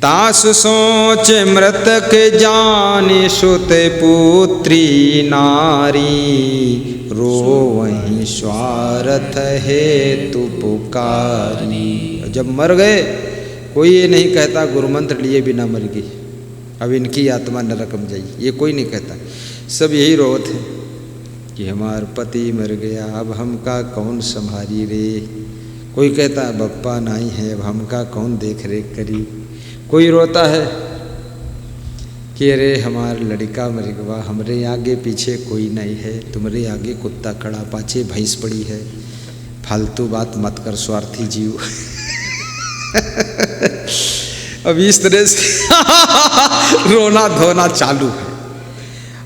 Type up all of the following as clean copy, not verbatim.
तास सोच मृतक जाने सुत पुत्री नारी, रोवहीं स्वार्थ हेतु पुकारी। जब मर गए कोई ये नहीं कहता गुरु मंत्र लिए बिना मर गई, अब इनकी आत्मा नरक में जाई, ये कोई नहीं कहता। सब यही रोते हैं कि हमार पति मर गया, अब हमका कौन संभाली रे। कोई कहता है बप्पा नहीं है, अब हमका कौन देख रेख करी। कोई रोता है कि अरे हमार लड़का मर गया, हमरे आगे पीछे कोई नहीं है, तुम्हारे आगे कुत्ता खड़ा, पाछे भैंस पड़ी है, फालतू बात मत कर स्वार्थी जीव। अब इस तरह से रोना धोना चालू है।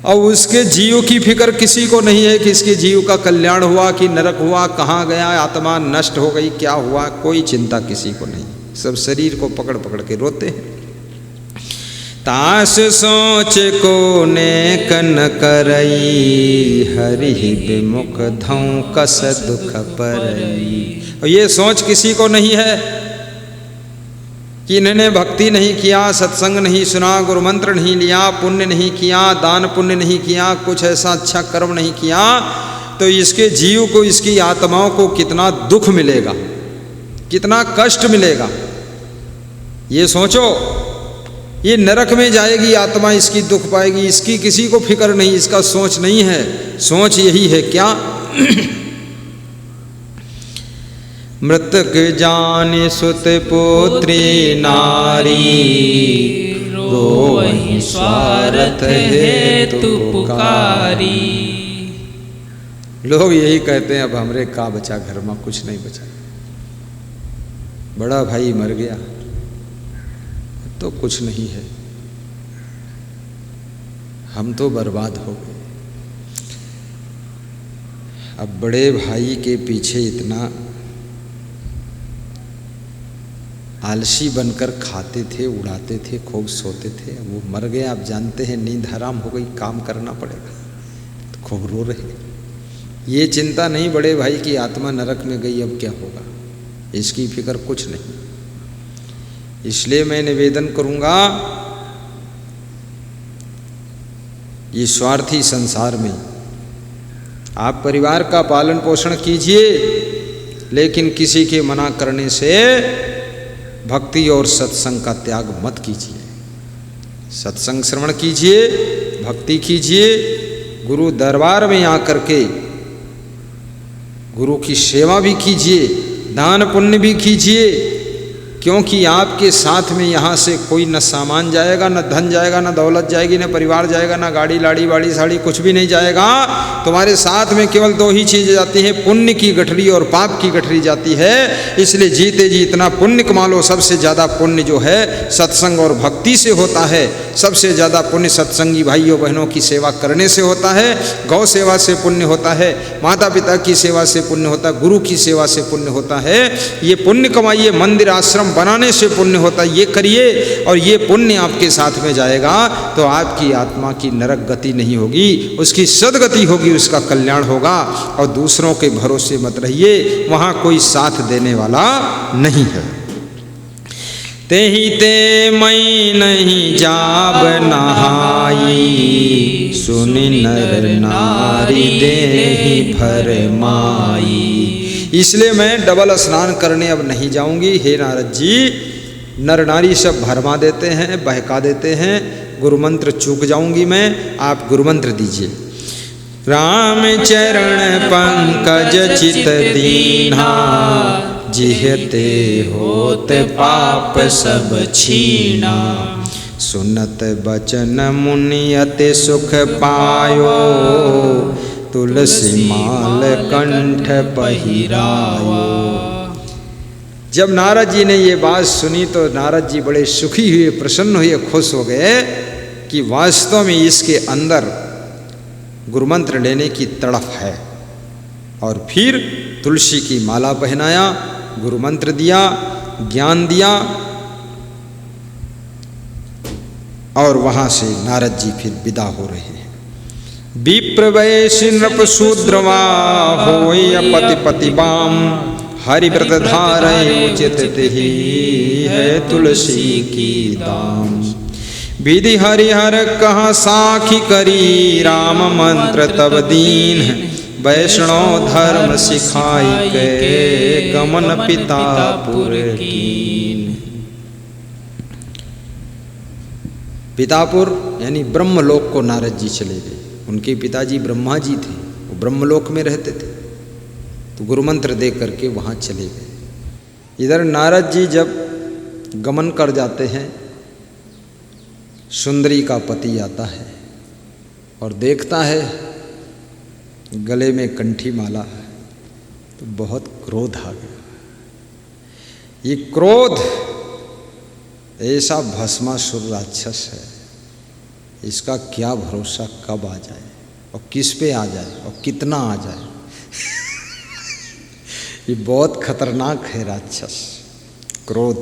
और उसके जीव की फिक्र किसी को नहीं है कि इसके जीव का कल्याण हुआ कि नरक हुआ, कहाँ गया, आत्मा नष्ट हो गई, क्या हुआ, कोई चिंता किसी को नहीं। सब शरीर को पकड़ पकड़ के रोते हैं। तास सोच को ने कन करई, हरि विमुख धौ कस दुख परई। और ये सोच किसी को नहीं है कि इन्होंने भक्ति नहीं किया, सत्संग नहीं सुना, गुरु मंत्र नहीं लिया, पुण्य नहीं किया, दान पुण्य नहीं किया, कुछ ऐसा अच्छा कर्म नहीं किया, तो इसके जीव को, इसकी आत्माओं को कितना दुख मिलेगा, कितना कष्ट मिलेगा। ये सोचो, ये नरक में जाएगी आत्मा, इसकी दुख पाएगी, इसकी किसी को फिक्र नहीं, इसका सोच नहीं है। सोच यही है क्या? मृतक जाने सुत पुत्री नारी, रोवहीं स्वार्थ हेतु पुकारी। लोग यही कहते हैं अब हमरे का बचा, घर में कुछ नहीं बचा, बड़ा भाई मर गया तो कुछ नहीं है, हम तो बर्बाद हो गए। अब बड़े भाई के पीछे इतना आलसी बनकर खाते थे, उड़ाते थे, खूब सोते थे, वो मर गए। आप जानते हैं नींद हराम हो गई, काम करना पड़ेगा, तो खूब रो रहे। ये चिंता नहीं बड़े भाई की आत्मा नरक में गई, अब क्या होगा, इसकी फिक्र कुछ नहीं। इसलिए मैं निवेदन करूंगा, ये स्वार्थी संसार में आप परिवार का पालन पोषण कीजिए, लेकिन किसी के मना करने से भक्ति और सत्संग का त्याग मत कीजिए। सत्संग श्रवण कीजिए, भक्ति कीजिए, गुरु दरबार में आकर के गुरु की सेवा भी कीजिए, दान पुण्य भी कीजिए, क्योंकि आपके साथ में यहाँ से कोई न सामान जाएगा, न धन जाएगा, न दौलत जाएगी, न परिवार जाएगा, न गाड़ी लाड़ी वाड़ी साड़ी कुछ भी नहीं जाएगा। तुम्हारे साथ में केवल दो ही चीज़ें जाती हैं, पुण्य की गठरी और पाप की गठरी जाती है। इसलिए जीते जी इतना पुण्य कमा लो। सबसे ज़्यादा पुण्य जो है सत्संग और भक्ति से होता है। सबसे ज़्यादा पुण्य सत्संगी भाइयों बहनों की सेवा करने से होता है, गौ सेवा से पुण्य होता है, माता पिता की सेवा से पुण्य होता है, गुरु की सेवा से पुण्य होता है। ये पुण्य कमाइए, मंदिर आश्रम बनाने से पुण्य होता है, ये करिए और ये पुण्य आपके साथ में जाएगा तो आपकी आत्मा की नरक गति नहीं होगी, उसकी सदगति होगी, उसका कल्याण होगा। और दूसरों के भरोसे मत रहिए, वहाँ कोई साथ देने वाला नहीं है। तेहि ते मई नहीं जाब नहाई, सुनि नर नारी देहि फरमाई। इसलिए मैं डबल स्नान करने अब नहीं जाऊंगी। हे नारद जी, नर नारी सब भरमा देते हैं, बहका देते हैं, गुरु मंत्र चूक जाऊंगी मैं, आप गुरु मंत्र दीजिए। राम चरण पंकज चित दीन्हा, जिहते होत पाप सब छीना। सुनत बचन मुनि अति सुख पायो, तुलसी माल कंठ पहिरायो। जब नारद जी ने ये बात सुनी तो नारद जी बड़े सुखी हुए, प्रसन्न हुए, खुश हो गए कि वास्तव में इसके अंदर गुरुमंत्र लेने की तड़फ है। और फिर तुलसी की माला पहनाया, गुरुमंत्र दिया, ज्ञान दिया और वहाँ से नारद जी फिर विदा हो रहे हैं। विप्र वैश्य नृप शूद्रवा होय पति पति बाम, हरि व्रत धारे उचित ही है तुलसी की दाम। विधि हरिहर कहा साखी करी, राम मंत्र तब दीन, वैष्णव धर्म सिखाई के, गमन पितापुर कीन। पितापुर यानी ब्रह्मलोक को नारद जी चले गए। उनके पिताजी ब्रह्मा जी थे, वो ब्रह्मलोक में रहते थे, तो गुरु मंत्र दे करके वहाँ चले गए। इधर नारद जी जब गमन कर जाते हैं, सुंदरी का पति आता है और देखता है गले में कंठी माला है, तो बहुत क्रोध आ गया। ये क्रोध ऐसा भस्मासुर राक्षस है, इसका क्या भरोसा कब आ जाए और किस पे आ जाए और कितना आ जाए। ये बहुत खतरनाक है राक्षस क्रोध।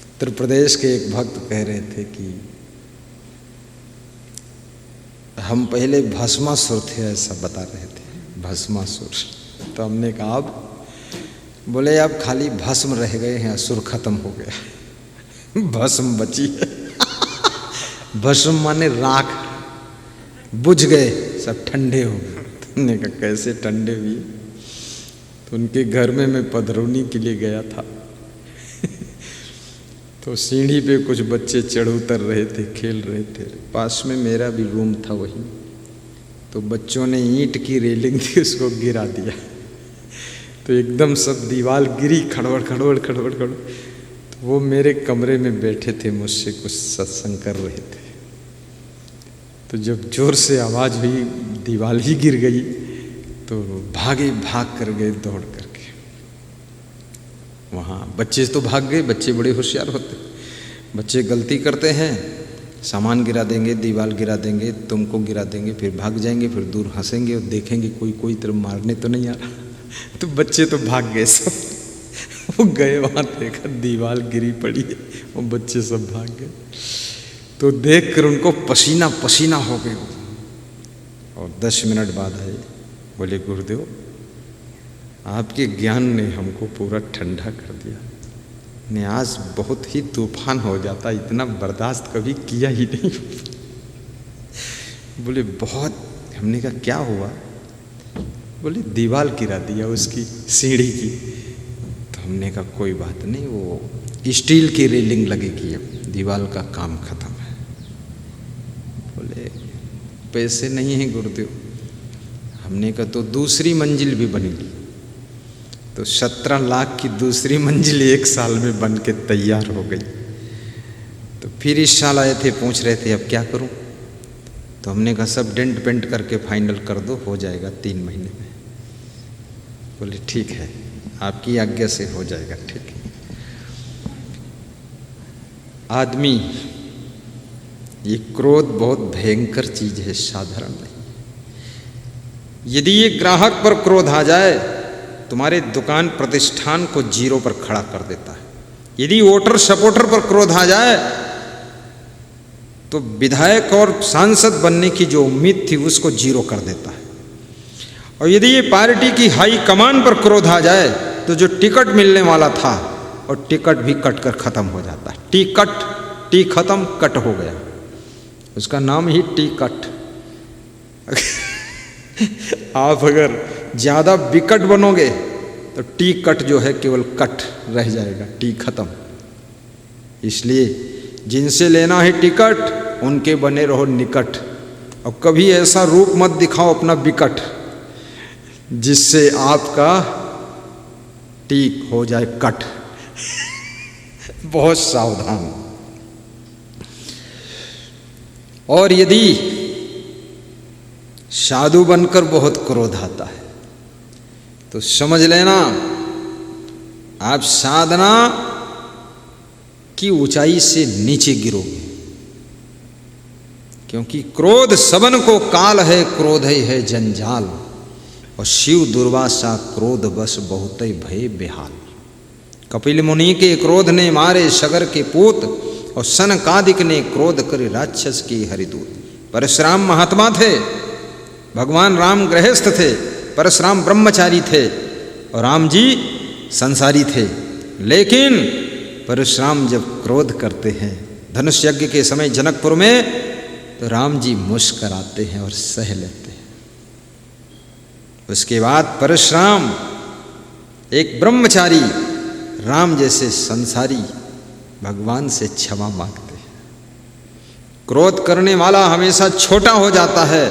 उत्तर प्रदेश के एक भक्त कह रहे थे कि हम पहले भस्मासुर थे, ऐसा बता रहे थे, भस्मासुर। तो हमने कहा अब, बोले अब खाली भस्म रह गए हैं, असुर खत्म हो गया, भस्म बची है। भस्म माने राख, बुझ गए, सब ठंडे हो गए। तुमने कहा कैसे ठंडे हुए? तो उनके घर में मैं पधरौनी के लिए गया था, तो सीढ़ी पे कुछ बच्चे चढ़ उतर रहे थे, खेल रहे थे, पास में मेरा भी रूम था वहीं। तो बच्चों ने ईंट की रेलिंग थी, उसको गिरा दिया, तो एकदम सब दीवार गिरी, खड़बड़ खड़बड़ खड़बड़ खड़बड़। तो वो मेरे कमरे में बैठे थे, मुझसे कुछ सत्संग कर रहे थे। तो जब जोर से आवाज़ हुई, दीवार ही गिर गई, तो भागे, भाग कर गए दौड़ करके वहाँ। बच्चे तो भाग गए, बच्चे बड़े होशियार होते। बच्चे गलती करते हैं, सामान गिरा देंगे, दीवार गिरा देंगे, तुमको गिरा देंगे, फिर भाग जाएंगे, फिर दूर हंसेंगे और देखेंगे कोई तरफ मारने तो नहीं आ रहा। तो बच्चे तो भाग गए सब। वो गए वहाँ, देखा दीवार गिरी पड़ी है, वो बच्चे सब भाग गए। तो देख कर उनको पसीना पसीना हो गए। और 10 मिनट बाद आए, बोले गुरुदेव आपके ज्ञान ने हमको पूरा ठंडा कर दिया, ने आज बहुत ही तूफान हो जाता, इतना बर्दाश्त कभी किया ही नहीं। बोले बहुत। हमने कहा क्या हुआ? बोले दीवार गिरा दिया उसकी, सीढ़ी की। तो हमने कहा कोई बात नहीं, वो स्टील की रेलिंग लगेगी, अब दीवार का काम खत्म है। बोले पैसे नहीं हैं गुरुदेव। हमने कहा तो दूसरी मंजिल भी बनेगी। तो 17 लाख की दूसरी मंजिल 1 साल में बन के तैयार हो गई। तो फिर इस साल आए थे, पूछ रहे थे अब क्या करूं? तो हमने कहा सब डेंट पेंट करके फाइनल कर दो, हो जाएगा 3 महीने में। बोले ठीक है, आपकी आज्ञा से हो जाएगा। ठीक है। आदमी, ये क्रोध बहुत भयंकर चीज है, साधारण नहीं। यदि ये ग्राहक पर क्रोध आ जाए, तुम्हारे दुकान प्रतिष्ठान को जीरो पर खड़ा कर देता है। यदि वोटर सपोर्टर पर क्रोध आ जाए, तो विधायक और सांसद बनने की जो उम्मीद थी उसको जीरो कर देता है। और यदि ये पार्टी की हाई कमान पर क्रोध आ जाए, तो जो टिकट मिलने वाला था और टिकट भी कट कर खत्म हो जाता है। टी खत्म, कट हो गया, उसका नाम ही टिकट। आप अगर ज्यादा विकट बनोगे तो टी कट जो है केवल कट रह जाएगा, टी खत्म। इसलिए जिनसे लेना है टिकट, उनके बने रहो निकट, और कभी ऐसा रूप मत दिखाओ अपना विकट जिससे आपका टी हो जाए कट। बहुत सावधान। और यदि साधु बनकर बहुत क्रोध आता है, तो समझ लेना आप साधना की ऊंचाई से नीचे गिरोगे। क्योंकि क्रोध सबन को काल है, क्रोध है जंजाल, और शिव दुर्वासा क्रोध बस बहुत भय बेहाल। कपिल मुनि के क्रोध ने मारे सगर के पूत, और सनकादिक ने क्रोध करे राक्षस की हरिदूत। परशुराम महात्मा थे, भगवान राम गृहस्थ थे, परशुराम ब्रह्मचारी थे और राम जी संसारी थे। लेकिन परशुराम जब क्रोध करते हैं धनुष यज्ञ के समय जनकपुर में, तो राम जी मुस्कराते हैं और सह लेते हैं। उसके बाद परशुराम एक ब्रह्मचारी राम जैसे संसारी भगवान से क्षमा मांगते हैं। क्रोध करने वाला हमेशा छोटा हो जाता है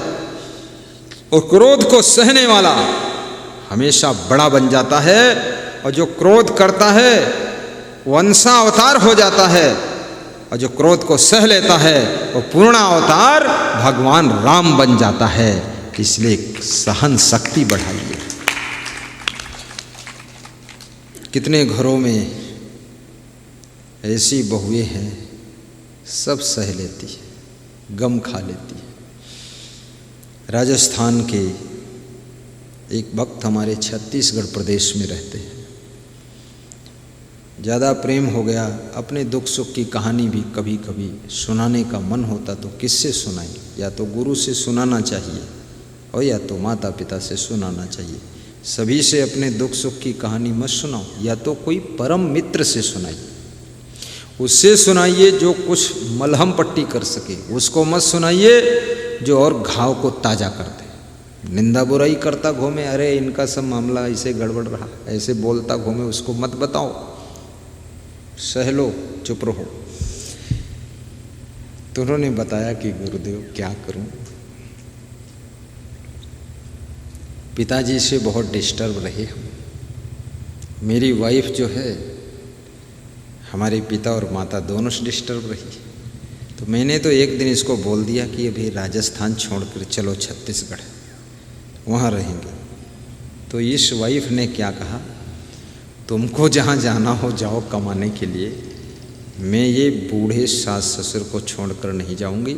और क्रोध को सहने वाला हमेशा बड़ा बन जाता है, और जो क्रोध करता है वो अंशा अवतार हो जाता है, और जो क्रोध को सह लेता है वो पूर्ण अवतार भगवान राम बन जाता है। इसलिए सहन शक्ति बढ़ाइए। कितने घरों में ऐसी बहुएं हैं, सब सह लेती है, गम खा लेती है। राजस्थान के एक भक्त हमारे छत्तीसगढ़ प्रदेश में रहते हैं। ज़्यादा प्रेम हो गया, अपने दुख सुख की कहानी भी कभी कभी सुनाने का मन होता तो किससे सुनाएं? या तो गुरु से सुनाना चाहिए और या तो माता पिता से सुनाना चाहिए। सभी से अपने दुख सुख की कहानी मत सुनाओ, या तो कोई परम मित्र से सुनाइए, उससे सुनाइए जो कुछ मलहम पट्टी कर सके। उसको मत सुनाइए जो और घाव को ताज़ा कर दे। निंदा बुराई करता घूमे, अरे इनका सब मामला ऐसे गड़बड़ रहा, ऐसे बोलता घूमे, उसको मत बताओ, सह लो, चुप रहो। तो उन्होंने बताया कि गुरुदेव क्या करूं, पिताजी से बहुत डिस्टर्ब रहे हम। मेरी वाइफ जो है हमारे पिता और माता दोनों से डिस्टर्ब रही। तो मैंने तो एक दिन इसको बोल दिया कि अभी राजस्थान छोड़कर चलो छत्तीसगढ़, वहाँ रहेंगे। तो इस वाइफ ने क्या कहा, तुमको जहाँ जाना हो जाओ कमाने के लिए, मैं ये बूढ़े सास ससुर को छोड़कर नहीं जाऊंगी।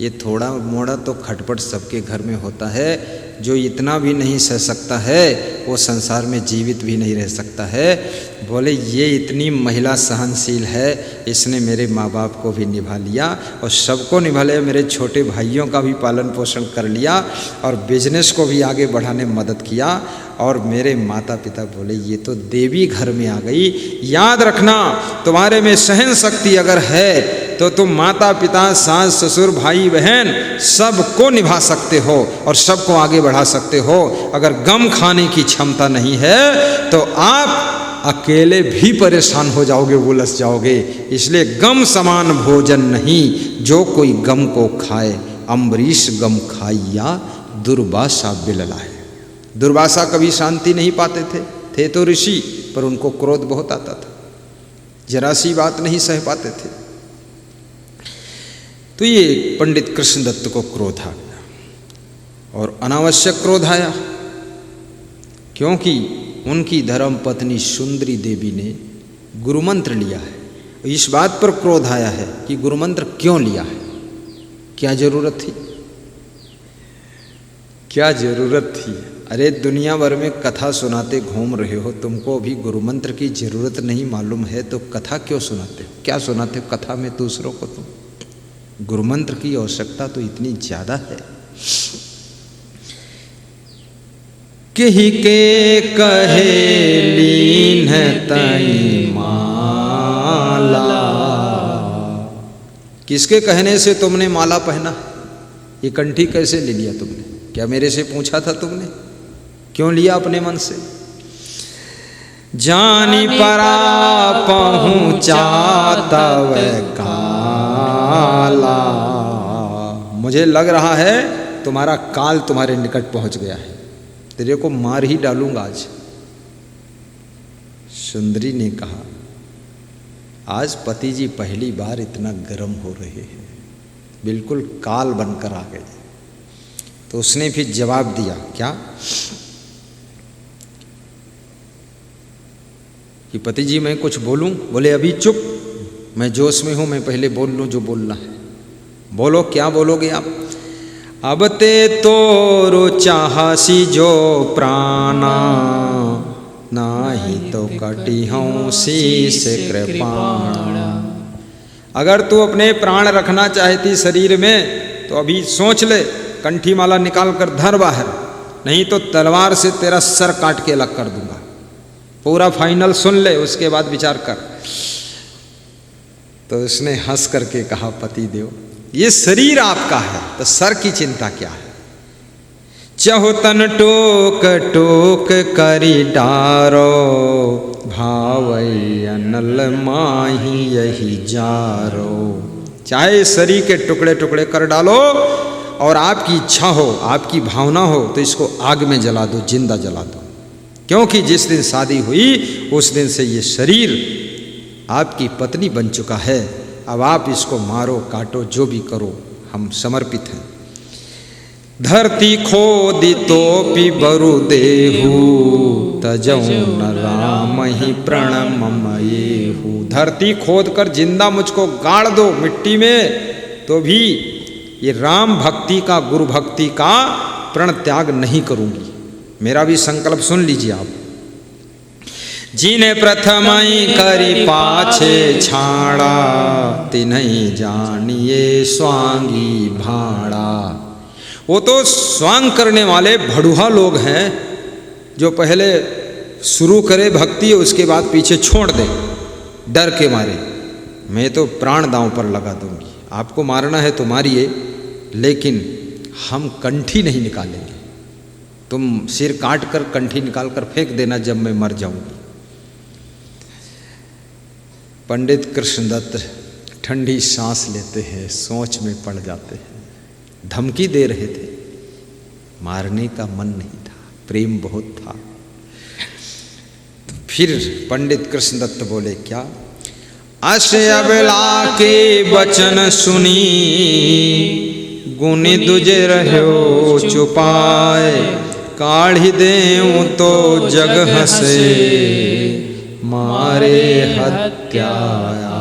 ये थोड़ा मोड़ा तो खटपट सबके घर में होता है, जो इतना भी नहीं सह सकता है वो संसार में जीवित भी नहीं रह सकता है। बोले ये इतनी महिला सहनशील है, इसने मेरे माँ बाप को भी निभा लिया और सबको निभा लिया, मेरे छोटे भाइयों का भी पालन पोषण कर लिया और बिजनेस को भी आगे बढ़ाने में मदद किया। और मेरे माता पिता बोले ये तो देवी घर में आ गई। याद रखना, तुम्हारे में सहन शक्ति अगर है तो तुम माता पिता सास ससुर भाई बहन सबको निभा सकते हो और सबको आगे बढ़ा सकते हो। अगर गम खाने की क्षमता नहीं है तो आप अकेले भी परेशान हो जाओगे, उलझ जाओगे। इसलिए गम समान भोजन नहीं, जो कोई गम को खाए, अम्बरीश गम खाइया दुर्वासा बिललाए। दुर्वासा कभी शांति नहीं पाते थे तो ऋषि, पर उनको क्रोध बहुत आता था, जरा सी बात नहीं सह पाते थे। तो ये पंडित कृष्णदत्त को क्रोध आ गया और अनावश्यक क्रोध आया, क्योंकि उनकी धर्म पत्नी सुंदरी देवी ने गुरुमंत्र लिया है। इस बात पर क्रोध आया है कि गुरुमंत्र क्यों लिया है, क्या जरूरत थी, क्या जरूरत थी। अरे दुनिया भर में कथा सुनाते घूम रहे हो, तुमको अभी गुरुमंत्र की जरूरत नहीं मालूम है तो कथा क्यों सुनाते हो? क्या सुनाते हो कथा में दूसरों को? तुम गुरुमंत्र की आवश्यकता तो इतनी ज्यादा है। कही के कहे लीन तई माला, किसके कहने से तुमने माला पहना? ये कंठी कैसे ले लिया तुमने? क्या मेरे से पूछा था तुमने? क्यों लिया अपने मन से? जानी परा पहुँचा तव काला, मुझे लग रहा है तुम्हारा काल तुम्हारे निकट पहुंच गया है, तेरे को मार ही डालूंगा आज। सुंदरी ने कहा, आज पति जी पहली बार इतना गर्म हो रहे हैं, बिल्कुल काल बनकर आ गए। तो उसने फिर जवाब दिया, क्या कि पति जी मैं कुछ बोलूं? बोले अभी चुप, मैं जोश में हूं, मैं पहले बोल लूं जो बोलना है। बोलो, क्या बोलोगे आप? अब ते तोरो चाहसी जो प्राणा, नाही तो कटी हूँ शीश कृपाणा। अगर तू अपने प्राण रखना चाहती शरीर में तो अभी सोच ले, कंठी माला निकाल कर धर बाहर, नहीं तो तलवार से तेरा सर काट के अलग कर दूंगा। पूरा फाइनल सुन ले, उसके बाद विचार कर। तो उसने हंस करके कहा, पति देव ये शरीर आपका है तो सर की चिंता क्या है। चहो तन टोक टोक करी डारो, भावई अनल माही यही जारो। चाहे शरीर के टुकड़े टुकड़े कर डालो और आपकी इच्छा हो, आपकी भावना हो तो इसको आग में जला दो, जिंदा जला दो। क्योंकि जिस दिन शादी हुई उस दिन से ये शरीर आपकी पत्नी बन चुका है। अब आप इसको मारो काटो जो भी करो, हम समर्पित हैं। धरती खोदी तोपि बरु देहु, तजौ न राम ही प्रणमयेहु। धरती खोद कर जिंदा मुझको गाड़ दो मिट्टी में तो भी ये राम भक्ति का, गुरु भक्ति का प्रण त्याग नहीं करूंगी। मेरा भी संकल्प सुन लीजिए आप। जिने प्रथमई करी पाछे छाड़ा, तिन्हई जानिए स्वांगी भाड़ा। वो तो स्वांग करने वाले भड़ुहा लोग हैं जो पहले शुरू करे भक्ति उसके बाद पीछे छोड़ दे डर के मारे। मैं तो प्राण दांव पर लगा दूंगी। आपको मारना है तो मारिए, लेकिन हम कंठी नहीं निकालेंगे। तुम सिर काट कर कंठी निकाल कर फेंक देना जब मैं मर जाऊंगी। पंडित कृष्णदत्त ठंडी सांस लेते हैं, सोच में पड़ जाते हैं। धमकी दे रहे थे, मारने का मन नहीं था, प्रेम बहुत था। तो फिर पंडित कृष्णदत्त बोले, क्या अश अबला के वचन सुनी, गुनी दुजे रहो चुपाए। काढ़ी देऊं तो जग हसे, मारे हत्याया।